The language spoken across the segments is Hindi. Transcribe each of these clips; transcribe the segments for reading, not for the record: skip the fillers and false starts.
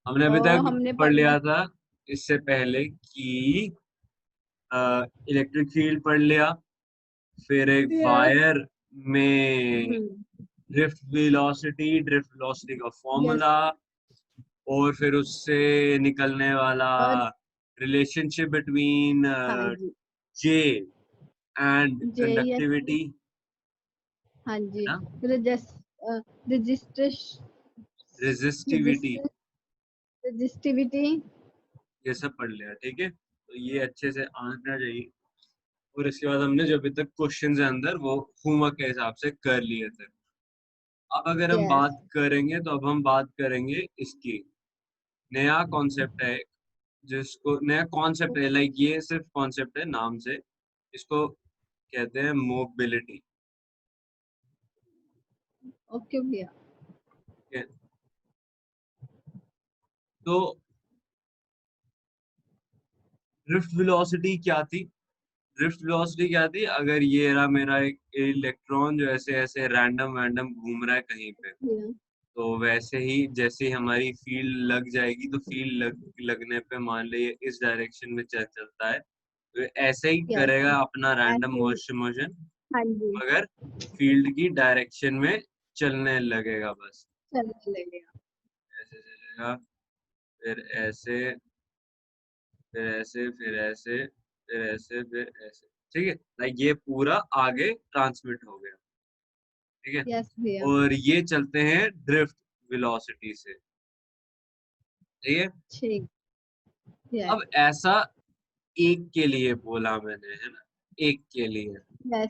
हमने तो अभी तक हमने पढ़ पढ़ लिया। लिया था इससे पहले कि इलेक्ट्रिक फील्ड पढ़ लिया, फिर एक यस। वायर में हम्म। ड्रिफ्ट वेलोसिटी का यस। फॉर्मूला, और फिर उससे निकलने वाला और रिलेशनशिप बिटवीन हाँ जी। J and J. Yes. Conductivity, हाँ है जी। ना, रजिस्ट्रेश रेजिस्टिविटी, रजिस्टर रजिस्टिविटी। ये सब पढ़ लिया। ठीक है, तो ये अच्छे से आना चाहिए। और इसके बाद हमने जो अभी तक क्वेश्चंस है अंदर वो होमवर्क के हिसाब से कर लिए थे। अब अगर हम यस। बात करेंगे तो अब हम बात करेंगे इसकी। नया कॉन्सेप्ट है, जिसको नया कॉन्सेप्ट है, लाइक ये सिर्फ कॉन्सेप्ट है नाम से, इसको कहते हैं मोबिलिटी। ओके भैया। तो ड्रिफ्ट वेलोसिटी क्या थी? ड्रिफ्ट वेलोसिटी क्या थी? अगर ये रहा मेरा एक इलेक्ट्रॉन जो ऐसे ऐसे रैंडम वैंडम घूम रहा है कहीं पे, भैया। तो वैसे ही जैसे ही हमारी फील्ड लग जाएगी, तो फील्ड लगने पे मान ली ये इस डायरेक्शन में चलता है, तो ऐसे ही यस। करेगा अपना रैंडम ऐसे ही। मोशन, हाँ जी। मगर फील्ड की डायरेक्शन में चलने लगेगा बस। चलने लगेगा। ऐसे चलेगा, फिर ऐसे, फिर ऐसे, फिर ऐसे, फिर ऐसे, फिर ऐसे। ठीक है, लाइक ये पूरा आगे ट्रांसमिट हो गया। ठीक है, यस भैया। और ये चलते हैं ड्रिफ्ट वेलोसिटी से। ठीक है, ठीक। यस। अब ऐसा एक के लिए बोला मैंने, है ना, एक के लिए। यस।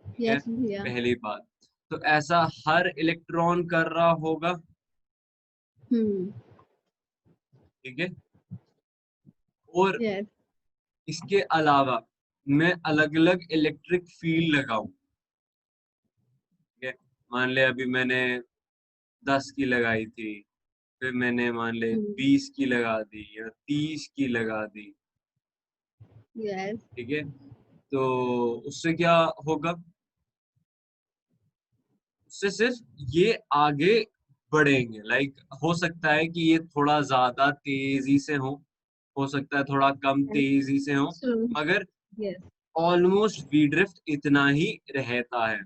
ठीक है, यस भैया। पहली बात, तो ऐसा हर इलेक्ट्रॉन कर रहा होगा। हम्म। ठीक है, और यस। इसके अलावा मैं अलग अलग इलेक्ट्रिक फील्ड लगाऊं। ठीक है, मान ले अभी मैंने 10 की लगाई थी, फिर मैंने मान ले हम्म। 20 की लगा दी या 30 की लगा दी। यस। ठीक है, तो उससे क्या होगा? उससे सिर्फ ये आगे बढ़ेंगे, लाइक हो सकता है कि ये थोड़ा ज्यादा तेजी से हो सकता है थोड़ा कम यस। तेजी से हो, स्लो। मगर यस। ऑलमोस्ट वी ड्रिफ्ट इतना ही रहता है।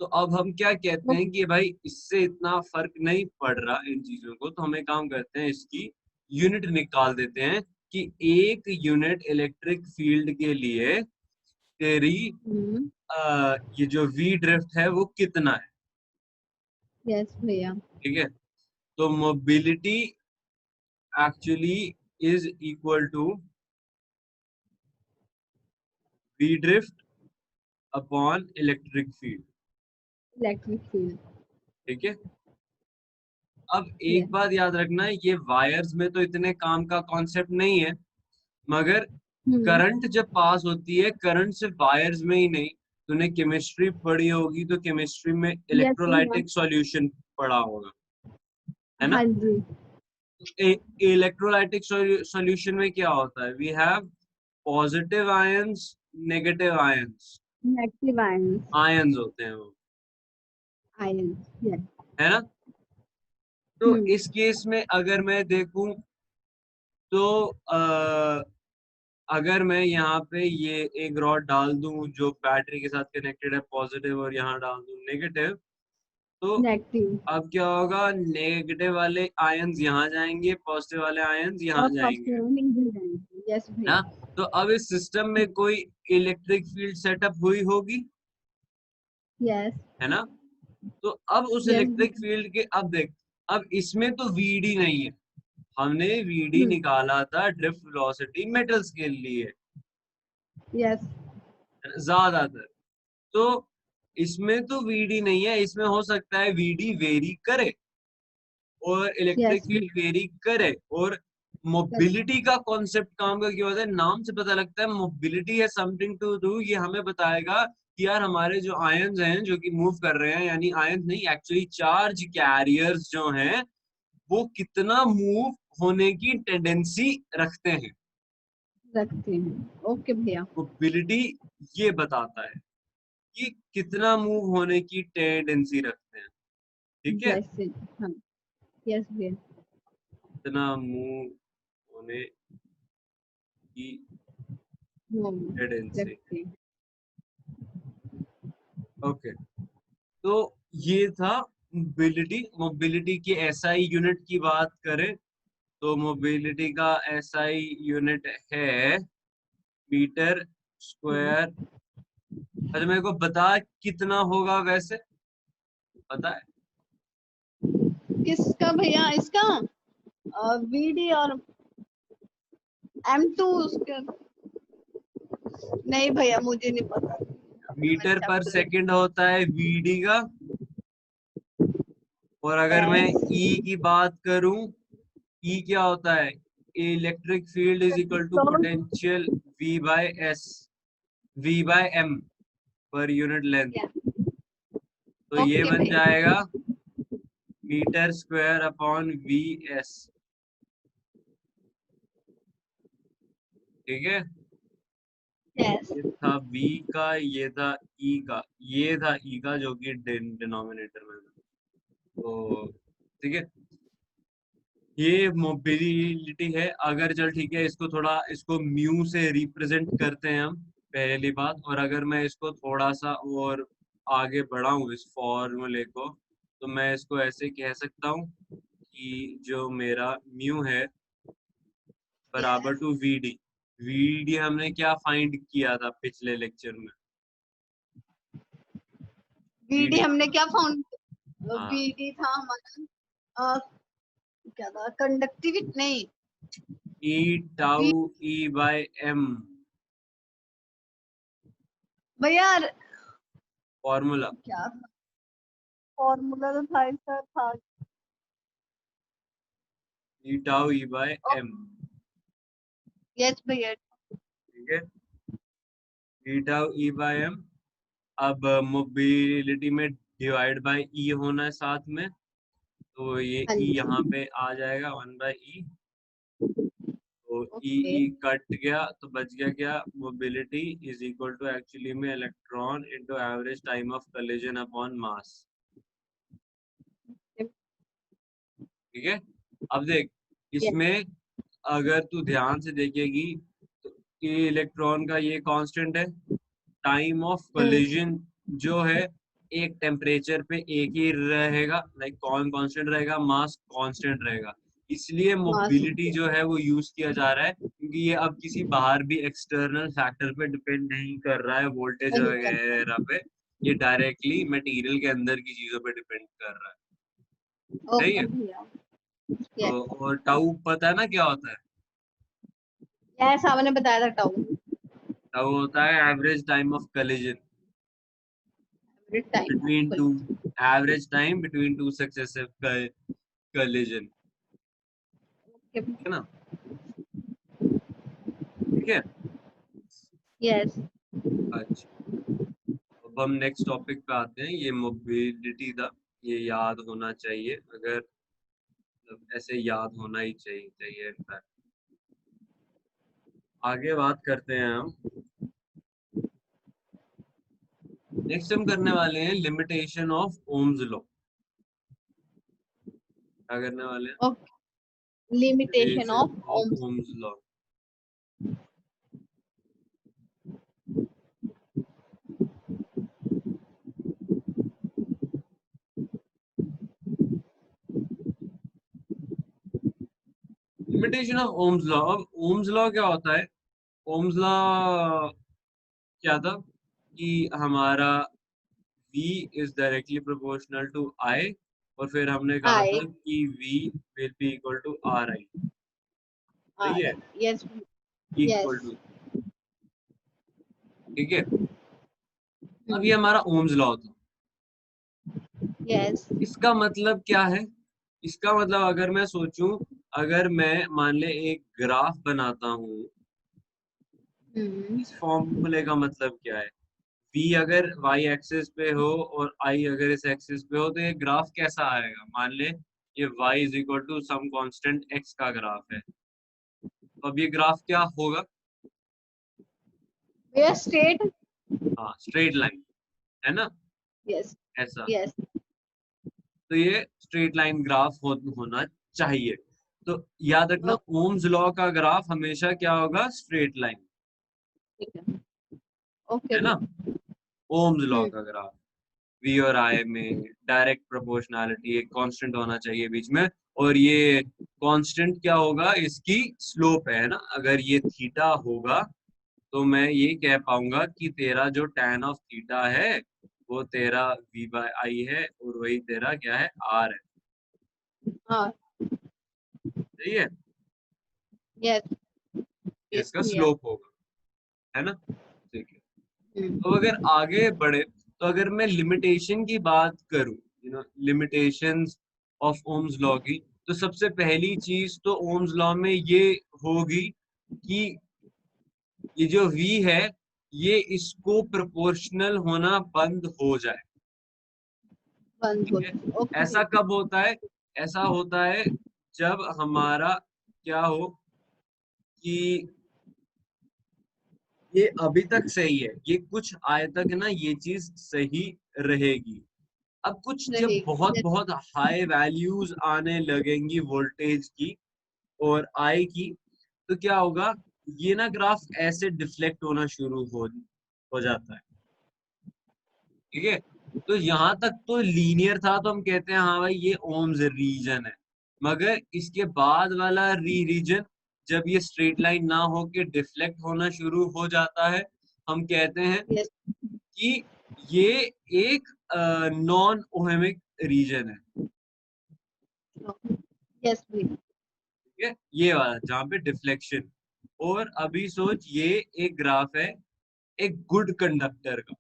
तो अब हम क्या कहते हैं कि भाई इससे इतना फर्क नहीं पड़ रहा इन चीजों को, तो हम एक काम करते हैं, इसकी यूनिट निकाल देते हैं कि एक यूनिट इलेक्ट्रिक फील्ड के लिए तेरी हम्म। ये जो वी ड्रिफ्ट है वो कितना है। यस भैया। ठीक है, तो mobility actually is equal to V drift upon electric field. Electric field. ठीक है, अब एक यस। बात याद रखना है, ये वायर्स में तो इतने काम का कॉन्सेप्ट नहीं है, मगर हम्म। करंट जब पास होती है, करंट सिर्फ वायर्स में ही नहीं, तूने केमिस्ट्री पढ़ी होगी तो केमिस्ट्री में यस भैया। इलेक्ट्रोलाइटिक सॉल्यूशन पढ़ा होगा, है ना। हाँ जी। इलेक्ट्रोलाइटिक सॉल्यूशन में क्या होता है? We have positive ions, negative ions, negative ions. Ions होते हैं वो, आयंस। यस। है ना। तो हम्म। इस केस में अगर मैं देखूं तो अगर मैं यहाँ पे ये एक रॉड डाल दूं जो बैटरी के साथ कनेक्टेड है पॉजिटिव, और यहाँ डाल दूं नेगेटिव, तो नेगेटिव। अब क्या होगा? नेगेटिव वाले आयंस यहाँ जाएंगे, पॉजिटिव वाले आयंस यहाँ और जाएंगे, पॉजिटिव निगेटिव जाएंगे। यस ना। भैया। तो अब इस सिस्टम में कोई इलेक्ट्रिक फील्ड सेटअप हुई होगी, यस। है ना। तो अब उस यस इलेक्ट्रिक भैया। फील्ड के, अब देख, अब इसमें तो वीडी नहीं है, हमने वीडी हम्म। निकाला था ड्रिफ्ट वेलोसिटी मेटल्स के लिए यस। ज्यादातर। तो इसमें तो वीडी नहीं है, इसमें हो सकता है वीडी वेरी करे और इलेक्ट्रिक यस फील्ड भैया। वेरी करे, और मोबिलिटी का कॉन्सेप्ट काम का क्या होता है, नाम से पता लगता है मोबिलिटी है समथिंग टू डू, ये हमें बताएगा कि यार हमारे जो आयंस हैं जो कि मूव कर रहे हैं, यानी आयंस नहीं एक्चुअली चार्ज कैरियर्स जो हैं, वो कितना मूव होने की टेंडेंसी रखते हैं। रखते हैं। ओके भैया। मोबिलिटी ये बताता है कि कितना मूव होने की टेंडेंसी रखते हैं। ठीक है, जैसे। हाँ। यस भैया। कितना मूव होने की टेंडेंसी। एग्जैक्टली। ओके, तो ये था मोबिलिटी। मोबिलिटी की एसआई यूनिट की बात करें तो मोबिलिटी का एसआई यूनिट है मीटर स्क्वायर। अच्छा मेरे को बता कितना होगा वैसे, पता है? किसका भैया? इसका वीडी और M2 उसके। नहीं भैया मुझे नहीं पता, अभी मैंने मीटर पर चैप्टर। सेकंड होता है वीडी का। और अगर मैं यस। ई की बात करूं, ई क्या होता है? Electric field is equal to potential V by S, V by M per unit length. तो ये ओके बन भैया। जाएगा meter square upon V S. ठीक है, यस। ये था v का, ये था e का, ये था e का जो कि डिनोमिनेटर में था। तो ठीक है, ये मोबिलिटी है। अगर चल ठीक है, इसको थोड़ा, इसको म्यू से रिप्रेजेंट करते हैं हम, पहली बात। और अगर मैं इसको थोड़ा सा और आगे बढ़ाऊं इस फॉर्मूले को, तो मैं इसको ऐसे कह सकता हूँ कि जो मेरा म्यू है बराबर yes. To V D. V D हमने क्या फाइंड किया था पिछले लेक्चर में? वी वीडी डी, हमने क्या फाउंड? हाँ, वीडी था हमारा क्या था? कंडक्टिविटी नहीं। E tau V E by M भैया फॉर्मूला। क्या था? फॉर्मूला तो था इसका था। E tau E by M. Yes भैया। ठीक है, E tau E by M. अब मोबिलिटी में डिवाइड बाय ई होना है साथ में, तो ये हाँ ई यहाँ जी। पे आ जाएगा 1/e। तो ई ओके। ई कट गया तो बच गया क्या? Mobility is equal to actually में electron into average time of collision upon mass. ठीक है, अब देख यस। इसमें अगर तू ध्यान से देखेगी तो ये इलेक्ट्रॉन का ये कांस्टेंट है, टाइम ऑफ कोलिजन जो है एक टेम्परेचर पे एक ही रहेगा, लाइक कौन कांस्टेंट रहेगा? मास कांस्टेंट रहेगा। इसलिए मास। मोबिलिटी जो है वो यूज किया जा रहा है, क्योंकि ये अब किसी बाहर भी एक्सटर्नल फैक्टर पे डिपेंड नहीं कर रहा है, वोल्टेज नहीं करता। वगैरह पे। ये डायरेक्टली मटेरियल के अंदर की चीजों पे डिपेंड कर रहा है। सही ओके है। भैया। तो यस। और टाउ पता है ना क्या होता है? यस आपने बताया था टाउ। टाउ होता है average time of collision time between of. two, average time between two successive collision। ठीक है ना? ठीक है। यस। अच्छा, अब हम नेक्स्ट टॉपिक पे आते हैं। ये मोबिलिटी था, ये याद होना चाहिए, अगर मतलब ऐसे याद होना ही चाहिए इनफैक्ट। आगे बात करते हैं हम। नेक्स्ट हम करने वाले हैं लिमिटेशन ऑफ ओम्स लॉ। क्या करने वाले हैं? Okay. Limitation limitation of of Ohm's. Ohm's law. Limitation of Ohm's law. अब ओम्स लॉ क्या होता है? ओम्स लॉ क्या था कि हमारा V is directly proportional to I, और फिर हमने कहा आई। था कि V will be equal to RI। सही है, यस। Equal yes. टू। ठीक है, अब ये हमारा ओम्स लॉ था। यस। इसका मतलब क्या है? इसका मतलब अगर मैं सोचूं, अगर मैं मान ले एक ग्राफ बनाता हूँ, इस फॉर्मूले का मतलब क्या है? V अगर y एक्सिस पे हो और I अगर इस एक्सिस पे हो, तो ये ग्राफ कैसा आएगा? मान ले ये y is equal to some constant x का ग्राफ है, तो अब ये ग्राफ क्या होगा? भैया स्ट्रेट। हाँ, स्ट्रेट लाइन, है ना? यस। ऐसा। यस। तो ये स्ट्रेट लाइन ग्राफ होना चाहिए। तो याद रखना ओके ओम्स लॉ का ग्राफ हमेशा क्या होगा, स्ट्रेट लाइन, ठीक है ओके है ना। भैया ओम्स लॉ का ग्राफ वी और आई में डायरेक्ट प्रोपोर्शनैलिटी, एक कांस्टेंट होना चाहिए बीच में, और ये कांस्टेंट क्या होगा, इसकी स्लोप है ना। अगर ये थीटा होगा तो मैं ये कह पाऊंगा कि तेरा जो tan ऑफ थीटा है वो तेरा v बाय आई है, और वही तेरा क्या है, r है। हाँ सही है, यस ये यस इसका भैया स्लोप होगा, है ना। ठीक है, तो अगर आगे बढ़े, तो अगर मैं लिमिटेशन की बात करूं, लिमिटेशंस ऑफ ओम्स लॉ की, तो सबसे पहली चीज तो ओम्स लॉ में ये होगी कि ये जो v है ये इसको प्रोपोर्शनल होना बंद हो जाए। बंद हो ठीक है, जाए ओके ऐसा भैया कब होता है, ऐसा होता है जब हमारा क्या हो कि ये अभी तक सही है, ये कुछ आय तक ना ये चीज सही रहेगी। अब कुछ जब रहेगी बहुत यस बहुत हाई वैल्यूज आने लगेंगी वोल्टेज की और आई की, तो क्या होगा, ये ना ग्राफ ऐसे डिफ्लेक्ट होना शुरू हो जाता है। ठीक है, तो यहाँ तक तो लीनियर था, तो हम कहते हैं हाँ भाई ये ओम्स रीजन है। मगर इसके बाद वाला रीजन, जब ये स्ट्रेट लाइन ना होके डिफ्लेक्ट होना शुरू हो जाता है, हम कहते हैं यस कि ये एक नॉन ओहेमिक रीजन है। यस भैया ठीक है, ये वाला जहाँ पे डिफ्लेक्शन। और अभी सोच, ये एक ग्राफ है एक गुड कंडक्टर का,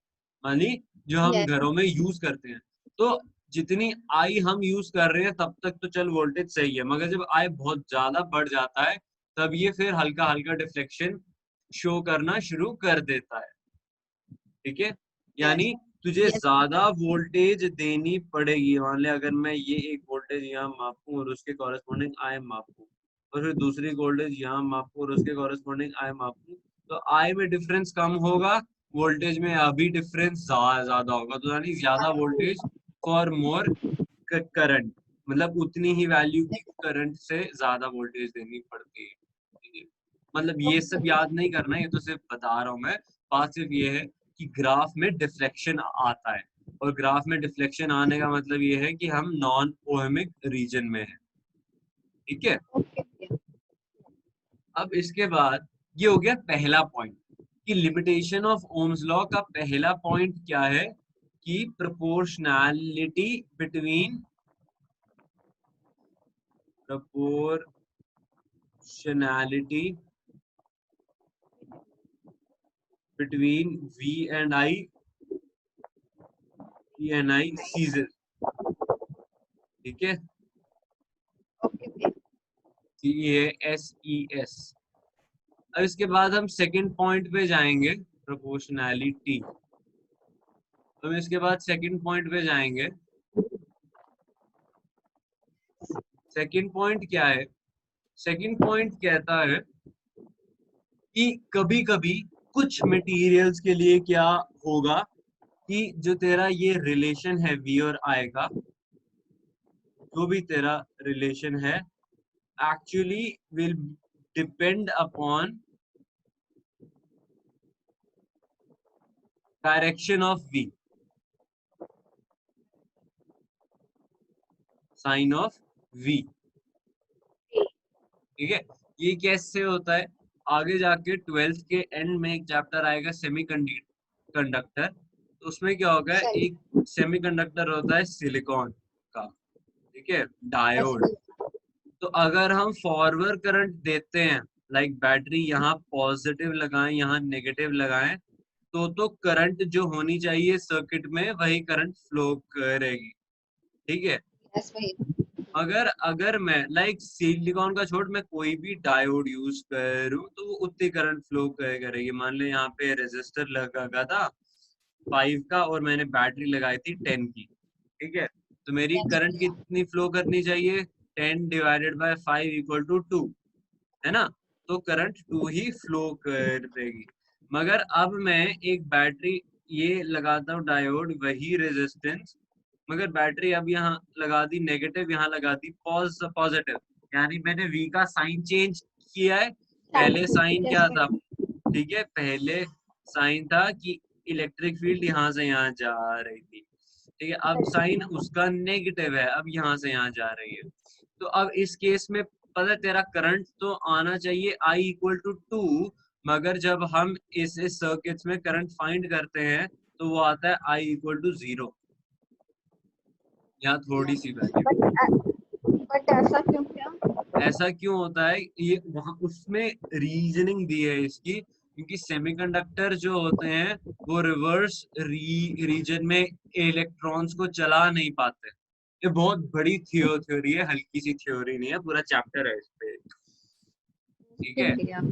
मानी जो हम यस घरों में यूज करते हैं। तो जितनी आई हम यूज कर रहे हैं तब तक तो चल वोल्टेज सही है, मगर जब आई बहुत ज्यादा बढ़ जाता है तब ये फिर हल्का हल्का डिफ्लेक्शन शो करना शुरू कर देता है। ठीक है, यस यानी तुझे यस ज्यादा वोल्टेज देनी पड़ेगी। मान ले अगर मैं ये एक वोल्टेज यहाँ मापूं और उसके कॉरेस्पॉन्डिंग आई मापूं, और फिर दूसरी वोल्टेज यहाँ मापूं और उसके कॉरेस्पॉन्डिंग आई मापूं, तो आई में डिफरेंस कम होगा, वोल्टेज में अभी डिफरेंस ज्यादा होगा। तो यानी ज्यादा वोल्टेज फॉर मोर करंट, मतलब उतनी ही वैल्यू की करंट से ज्यादा वोल्टेज देनी पड़ती है। ठीक है? मतलब ये सब याद नहीं करना, ये तो सिर्फ बता रहा हूँ मैं। बात सिर्फ ये है कि ग्राफ में डिफ्लेक्शन आता है, और ग्राफ में डिफ्लेक्शन आने का मतलब ये है कि हम नॉन ओहेमिक रीजन में है। ठीक है, ओके भैया अब इसके बाद ये हो गया पहला पॉइंट कि लिमिटेशन ऑफ ओम्स लॉ का पहला पॉइंट क्या है, कि proportionality between proportionality between V and I ceases। ठीक है, ओके भैया CASES। अब इसके बाद हम सेकंड पॉइंट पे जाएंगे, प्रोपोर्शनैलिटी। तो हम इसके बाद सेकंड पॉइंट पे जाएंगे। सेकंड पॉइंट क्या है, सेकंड पॉइंट कहता है कि कभी कभी कुछ मटेरियल्स के लिए क्या होगा, कि जो तेरा ये रिलेशन है V और I का, जो भी तेरा रिलेशन है actually will depend upon direction of V, sign of V। ठीक है, ये कैसे होता है, आगे जाके ट्वेल्थ के एंड में एक चैप्टर आएगा सेमी कंडक्टर, तो उसमें क्या होगा, सही एक सेमी कंडक्टर होता है सिलिकॉन का, ठीक है, यस डायोड। तो अगर हम फॉरवर्ड करंट देते हैं, लाइक बैटरी यहाँ पॉजिटिव लगाएं यहाँ नेगेटिव लगाएं, तो करंट जो होनी चाहिए सर्किट में वही करंट फ्लो करेगी। ठीक है, यस भैया अगर अगर मैं लाइक सिलिकॉन का छोड़, मैं कोई भी डायोड यूज करूं तो वो उतनी करंट फ्लो करेगी। मान ले यहाँ पे रेजिस्टर लगा था 5 का और मैंने बैटरी लगाई थी 10 की। ठीक है, तो मेरी यस करंट भैया कितनी फ्लो करनी चाहिए, 10 डिवाइडेड बाय 5 इक्वल टू 2, है ना। तो करंट 2 ही फ्लो करेगी। मगर अब मैं एक बैटरी ये लगाता हूँ डायोड, वही रेजिस्टेंस, मगर बैटरी अब यहाँ लगा दी नेगेटिव, यहाँ लगा दी पॉजिटिव, यानी मैंने V का साइन चेंज किया है। पहले साइन क्या था, ठीक है, पहले साइन था कि इलेक्ट्रिक फील्ड यहाँ से यहाँ जा रही थी, ठीक है, अब साइन उसका नेगेटिव है, अब यहाँ से यहाँ जा रही है। तो अब इस केस में पता है तेरा करंट तो आना चाहिए I इक्वल टू 2, मगर जब हम इस सर्किट्स में करंट फाइंड करते हैं तो वो आता है I इक्वल टू 0, यहाँ थोड़ी सी वैल्यू। बट ऐसा क्यों क्या? ऐसा क्यों होता है, ये वहां उसमें रीजनिंग दी है इसकी, क्योंकि सेमीकंडक्टर जो होते हैं वो रिवर्स रीजन में इलेक्ट्रॉन्स को चला नहीं पाते। ये बहुत बड़ी थ्योरी है, हल्की सी थ्योरी नहीं है, पूरा चैप्टर है इस पे, ठीक है।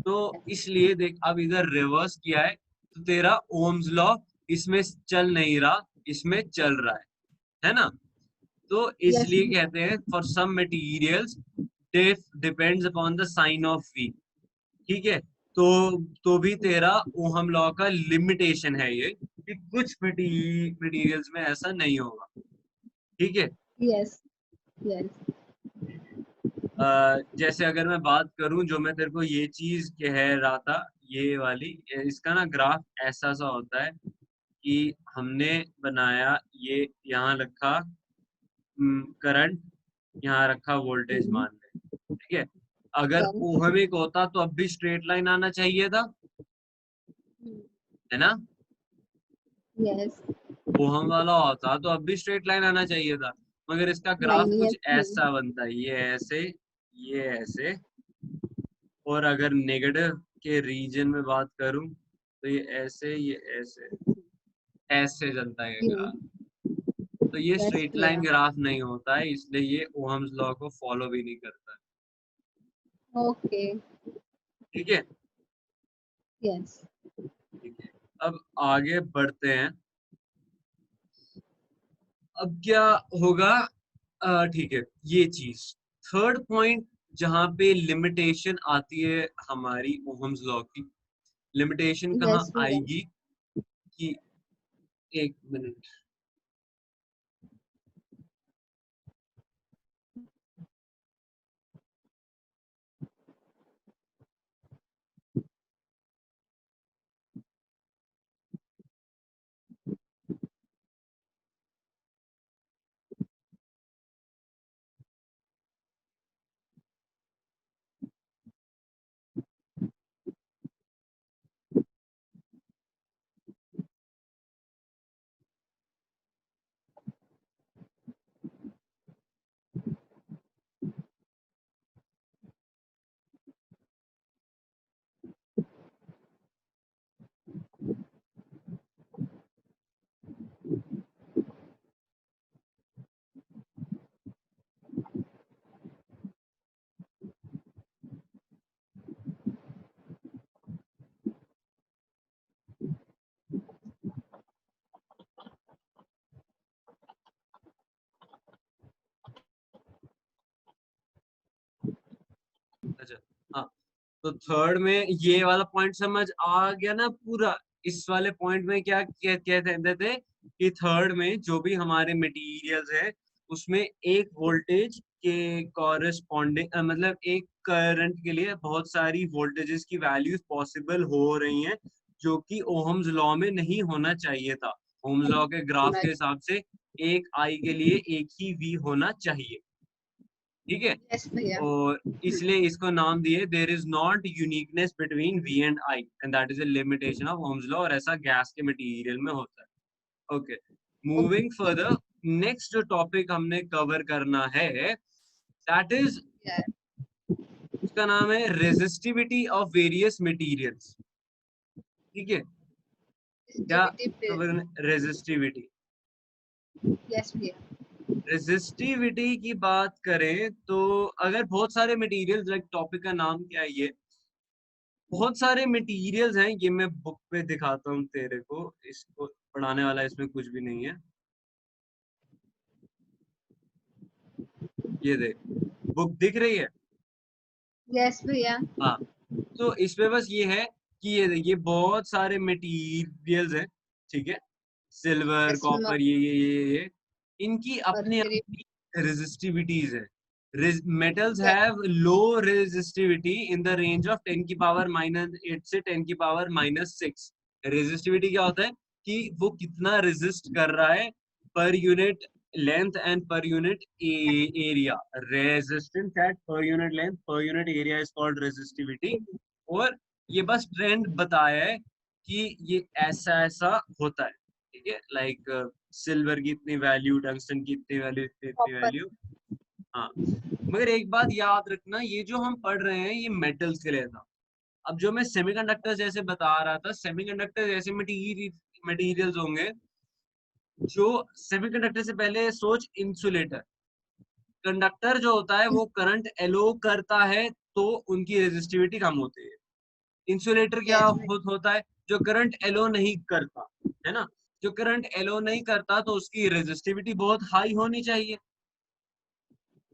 तो इसलिए देख, अब इधर रिवर्स किया है तो तेरा ओम्स लॉ इसमें चल नहीं रहा, इसमें चल रहा है ना। तो यस इसलिए कहते हैं for some materials depends upon the sign of V, ठीक है। तो भी तेरा ओहम लॉ का लिमिटेशन है ये, कि कुछ मटेरियल्स में ऐसा नहीं होगा, ठीक है। यस यस जैसे अगर मैं बात करूं, जो मैं तेरे को ये चीज कह रहा था, ये वाली, इसका ना ग्राफ ऐसा सा होता है कि हमने बनाया, ये यहाँ रखा करंट, यहाँ रखा वोल्टेज मान ले, ठीक है। अगर ओहमिक होता तो अब भी स्ट्रेट लाइन आना चाहिए था, है ना। यस ओहम वाला होता तो अब भी स्ट्रेट लाइन आना चाहिए था, मगर इसका ग्राफ नहीं कुछ यस नहीं ऐसा बनता है, ये ऐसे, और अगर नेगेटिव के रीजन में बात करूं तो ये ऐसे ऐसे चलता है ग्राफ। तो ये यस स्ट्रेट लाइन भैया ग्राफ नहीं होता है, इसलिए ये ओहम्स लॉ को फॉलो भी नहीं करता है, ओके ठीक है। यस ठीक है, अब आगे बढ़ते हैं। अब क्या होगा, ठीक है, ये चीज थर्ड पॉइंट जहां पे लिमिटेशन आती है हमारी ओहम्स लॉ की, लिमिटेशन कहाँ यस भैया आएगी, कि एक मिनट, अच्छा, हाँ, तो थर्ड में ये वाला पॉइंट समझ आ गया ना पूरा। इस वाले पॉइंट में क्या कहते थे कि थर्ड में जो भी हमारे मटेरियल्स है उसमें एक वोल्टेज के कॉरेस्पॉन्डिंग, मतलब एक करंट के लिए बहुत सारी वोल्टेजेस की वैल्यूज पॉसिबल हो रही हैं, जो कि ओहम्स लॉ में नहीं होना चाहिए था। ओहम्स लॉ के ग्राफ के हिसाब से एक आई के लिए एक ही वी होना चाहिए, ठीक है। यस भैया और इसलिए इसको नाम दिए there is not uniqueness between V and I, and that is a limitation of Ohm's law, और ऐसा गैस के मटेरियल में होता है। ओके, मूविंग फर्दर, नेक्स्ट जो टॉपिक हमने कवर करना है दैट इज, उसका नाम है रेजिस्टिविटी ऑफ वेरियस मटेरियल्स, ठीक है। क्या कवर, रेजिस्टिविटी, यस भैया रेजिस्टिविटी की बात करें तो अगर बहुत सारे मटेरियल्स, लाइक टॉपिक का नाम क्या है, ये बहुत सारे मटेरियल्स हैं, ये मैं बुक पे दिखाता हूँ तेरे को, इसको पढ़ाने वाला इसमें कुछ भी नहीं है, ये देख, बुक दिख रही है, यस भैया हाँ। तो इसमें बस ये है कि ये देखिए बहुत सारे मटेरियल्स हैं, ठीक है, सिल्वर, यस कॉपर, ये इनकी अपने आप मर्करी की रेजिस्टिविटीज है, Metals have low resistivity in the range of 10 की पावर -8 से 10 की पावर -6. रेजिस्टिविटी क्या होता है कि वो कितना रेजिस्ट कर रहा है पर unit length and per unit area. Resistance at पर unit length per unit area is called resistivity. और ये बस ट्रेंड बताया है कि ये ऐसा ऐसा होता है. ठीक है, लाइक सिल्वर की इतनी वैल्यू, टंगस्टन की इतनी वैल्यू, इतनी वैल्यू. हाँ, मगर एक बात याद रखना, ये जो हम पढ़ रहे हैं ये मेटल्स के लिए था. अब जो मैं सेमीकंडक्टर जैसे बता रहा था, सेमीकंडक्टर जैसे मटेरियल्स होंगे. जो सेमीकंडक्टर से पहले सोच इंसुलेटर. कंडक्टर जो होता है वो करंट एलो करता है तो उनकी रेजिस्टिविटी कम होती है. इंसुलेटर क्या होता है? जो करंट एलो नहीं करता, है ना. जो करंट एलो नहीं करता तो उसकी रेजिस्टिविटी बहुत हाई होनी चाहिए,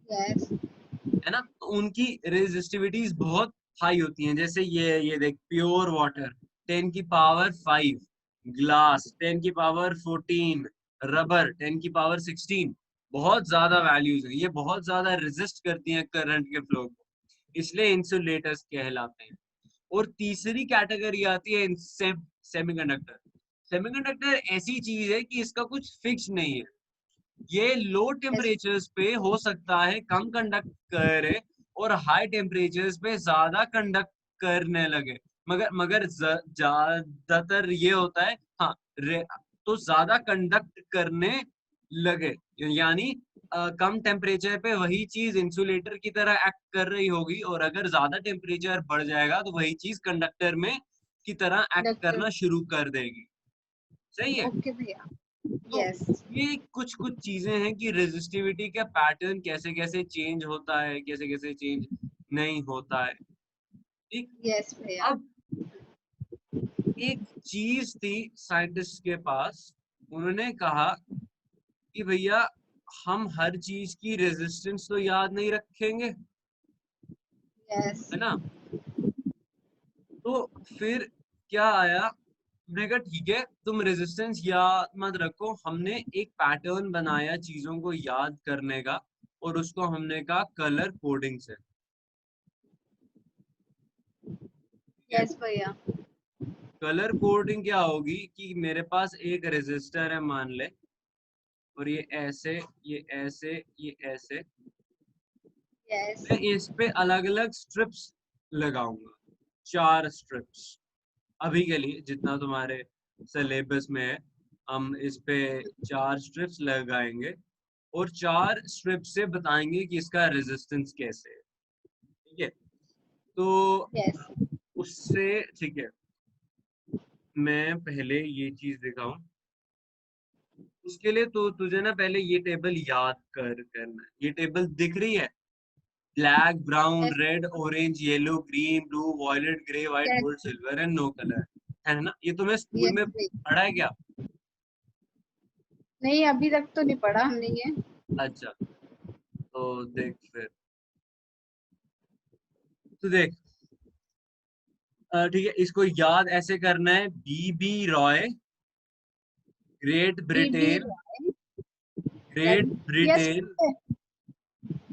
है ना. तो उनकी रेजिस्टिविटीज बहुत हाई होती हैं. जैसे ये देख, प्योर वाटर 10 की पावर 5, ग्लास 10 की पावर 14, रबर 10 की पावर 16. बहुत ज्यादा वैल्यूज है, ये बहुत ज्यादा रेजिस्ट करती हैं करंट के फ्लो को, इसलिए इंसुलेटर्स कहलाते हैं. और तीसरी कैटेगरी आती है सेमीकंडक्टर. सेमीकंडक्टर ऐसी चीज है कि इसका कुछ फिक्स नहीं है. ये लो टेम्परेचर्स पे हो सकता है कम कंडक्ट करे और हाई टेम्परेचर्स पे ज्यादा कंडक्ट करने लगे. मगर ज्यादातर ये होता है, हाँ, तो ज्यादा कंडक्ट करने लगे. यानी कम टेम्परेचर पे वही चीज इंसुलेटर की तरह एक्ट कर रही होगी, और अगर ज्यादा टेम्परेचर बढ़ जाएगा तो वही चीज कंडक्टर में की तरह एक्ट करना शुरू कर देगी. सही है. ओके भैया. तो ये कुछ कुछ चीजें हैं कि रेजिस्टिविटी का पैटर्न कैसे कैसे चेंज होता है, कैसे कैसे चेंज नहीं होता है. ठीक. यस भैया. अब एक चीज थी साइंटिस्ट के पास, उन्होंने कहा कि भैया हम हर चीज की रेजिस्टेंस तो याद नहीं रखेंगे, यस. है ना. तो फिर क्या आया, हमने कहा ठीक है, तुम रेजिस्टेंस याद मत रखो, हमने एक पैटर्न बनाया चीजों को याद करने का, और उसको हमने कहा कलर कोडिंग से. यस भैया. कलर कोडिंग क्या होगी कि मेरे पास एक रेजिस्टर है मान ले, और ये ऐसे, ये ऐसे, ये ऐसे. यस. मैं इस पे अलग अलग स्ट्रिप्स लगाऊंगा, 4 स्ट्रिप्स. अभी के लिए जितना तुम्हारे सिलेबस में है, हम इस पे 4 स्ट्रिप्स लगाएंगे, और 4 स्ट्रिप से बताएंगे कि इसका रेजिस्टेंस कैसे है. ठीक है. तो यस. उससे, ठीक है, मैं पहले ये चीज दिखाऊं. उसके लिए तो तुझे ना पहले ये टेबल याद करना है. ये टेबल दिख रही है? Black, brown, red, orange, yellow, green, blue, violet, grey, white, gold, silver and no colour, है ना. ये तुम्हें स्कूल में पढ़ा है क्या? नहीं, अभी तक तो नहीं पढ़ा हमने ये. अच्छा, तो देख फिर, तो देख, ठीक है, इसको याद ऐसे करना है. B B Roy, Great Britain, Great yes. Britain.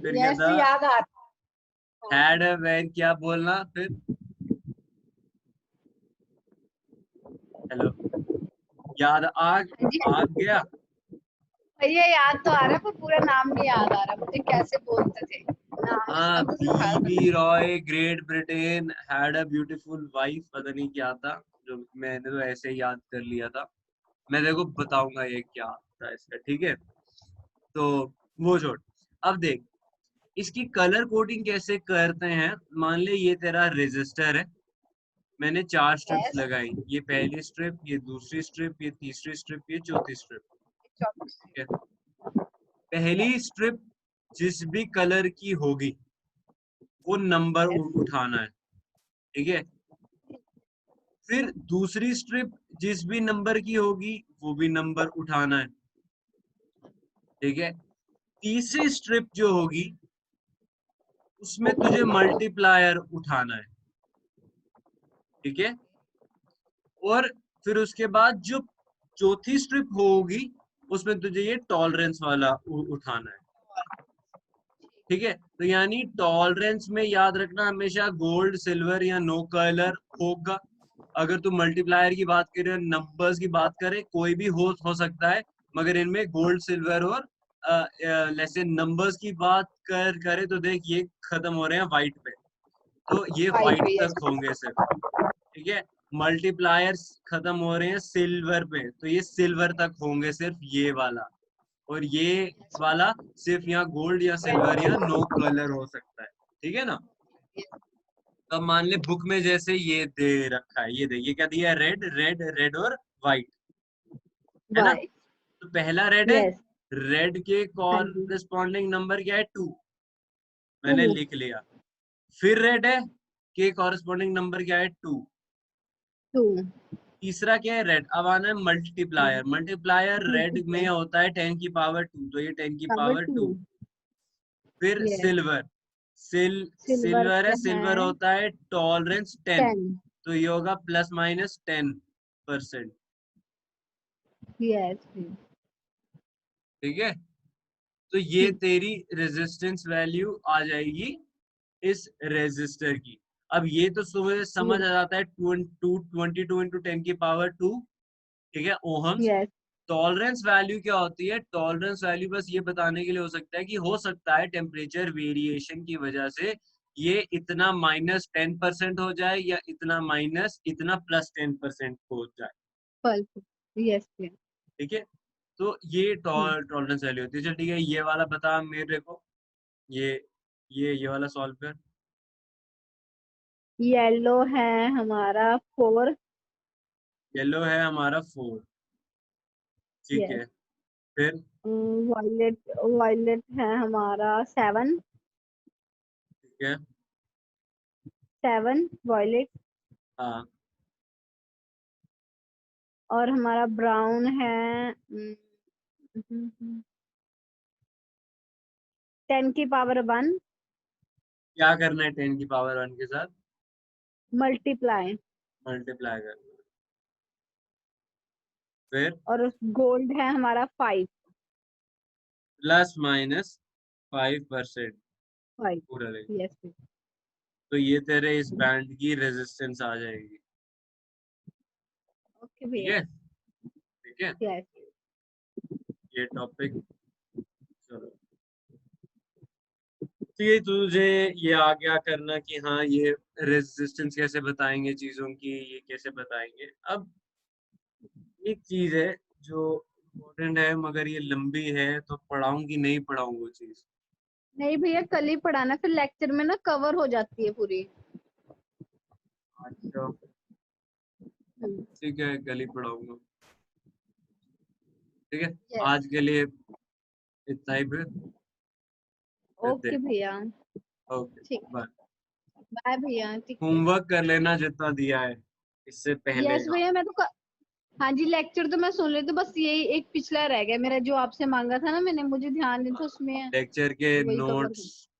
फिर क्या यस, था? याद आ रहा. हैड वेर, क्या बोलना फिर? हेलो, याद आ गया? भैया याद तो आ रहा है, पर पूरा नाम नहीं याद आ रहा मुझे, कैसे बोलते थे नाम, हाँ, इसका तो सिखा बीबी सकते. Roy, Great Britain, had a beautiful wife, पता नहीं क्या था, जो मैंने तो ऐसे ही याद कर लिया था. मैं देखो बताऊंगा ये क्या था इसका. ठीक है, तो वो छोड़. अब देख, इसकी कलर कोडिंग कैसे करते हैं. मान ले ये तेरा रेजिस्टर है, मैंने 4 स्ट्रिप्स यस. लगाई. ये पहली स्ट्रिप, ये दूसरी स्ट्रिप, ये तीसरी स्ट्रिप, ये चौथी स्ट्रिप. ठीक है. पहली स्ट्रिप जिस भी कलर की होगी वो नंबर उठाना है. ठीक है. फिर दूसरी स्ट्रिप जिस भी नंबर की होगी वो भी नंबर उठाना है. ठीक है. तीसरी स्ट्रिप जो होगी उसमें तुझे मल्टीप्लायर उठाना है. ठीक है. और फिर उसके बाद जो चौथी स्ट्रिप होगी उसमें तुझे ये टॉलरेंस वाला उठाना है. ठीक है। तो यानी टॉलरेंस में याद रखना हमेशा गोल्ड, सिल्वर या नो कलर होगा। अगर तुम मल्टीप्लायर की बात करें, नंबर्स की बात करें, कोई भी हो सकता है, मगर इनमें गोल्ड, सिल्वर और जैसे नंबर्स की बात करें तो देख ये खत्म हो रहे हैं व्हाइट पे, तो ये फाइव व्हाइट पे, यस। तक होंगे सिर्फ। ठीक है। मल्टीप्लायर्स खत्म हो रहे हैं सिल्वर पे, तो ये सिल्वर तक होंगे सिर्फ ये वाला। और ये वाला सिर्फ यहाँ गोल्ड या सिल्वर या नो कलर हो सकता है। ठीक है ना। तो अब मान ले बुक में जैसे ये दे रखा है, ये क्या दिया है, रेड रेड रेड और व्हाइट, है ना। वाई, तो पहला रेड है, यस। रेड के हाँ जी, कॉरस्पॉन्डिंग नंबर क्या है, 2, मैंने 2। लिख लिया। फिर रेड है, के कॉरस्पॉन्डिंग नंबर क्या है, 2। 2। तीसरा क्या है, रेड। अब आना है मल्टीप्लायर। मल्टीप्लायर रेड में मल्टीप्लाई होता है 10 की पावर 2, तो ये 10 की पावर पावर 2, 2। फिर यस। सिल्वर, सिल्वर सिल्वर है, पे है सिल्वर होता है टॉलरेंस 10, 10, तो ये होगा ±10%। यस। ठीक है। तो ये तेरी रेजिस्टेंस वैल्यू आ जाएगी इस रेजिस्टर की। अब ये तो सुबह समझ आ जाता है, 22 इंटू 10 की पावर 2, ठीक है, ओहम्स। यस, टॉलरेंस वैल्यू क्या होती है, टॉलरेंस वैल्यू बस ये बताने के लिए हो सकता है कि हो सकता है टेम्परेचर वेरिएशन की वजह से ये इतना -10% हो जाए, या इतना माइनस इतना +10% हो जाए। Pulp, yes. ठीक है। तो ये टॉलरेंस वैल्यू होती है। चल ठीक है, ये वाला बता मेरे को, ये ये वाला सॉल्व कर। येलो है हमारा 4, येलो है हमारा 4, ठीक यस। है। फिर वायलेट, वायलेट है हमारा 7, ठीक है। 7 वायलेट। हाँ, और हमारा ब्राउन है 10 की पावर 1, क्या करना है 10 की पावर 1 के साथ, मल्टीप्लाई। मल्टीप्लाई करना है। फिर और गोल्ड है हमारा 5, ±5% 5, पूरा ले, यस। तो ये तेरे इस बैंड की रेजिस्टेंस आ जाएगी। ओके ठीक भैया, है। ठीक है। यस। ये टॉपिक, चलो तो ये तुझे ये आ गया करना कि हाँ ये रेजिस्टेंस कैसे बताएंगे चीजों की, ये कैसे बताएंगे। अब एक चीज है जो इम्पोर्टेंट है, मगर ये लंबी है, तो पढ़ाऊं कि नहीं पढ़ाऊं वो चीज। नहीं भैया, कल ही पढ़ाना, फिर लेक्चर में ना कवर हो जाती है पूरी। अच्छा ठीक है, कल ही पढ़ाऊंगा। ठीक है। यस। आज के लिए इतना ही, फिर ओके देख। भैया, ओके, ठीक। बाय। बाय भैया, ठीक है। होमवर्क कर लेना जितना दिया है इससे पहले यस का। भैया, मैं तो हाँ जी, लेक्चर तो मैं सुन लेती हूँ, बस यही एक पिछला रह गया मेरा, जो आपसे मांगा था ना मैंने, मुझे ध्यान नहीं था उसमें है, लेक्चर के वही कवर नोट्स कर।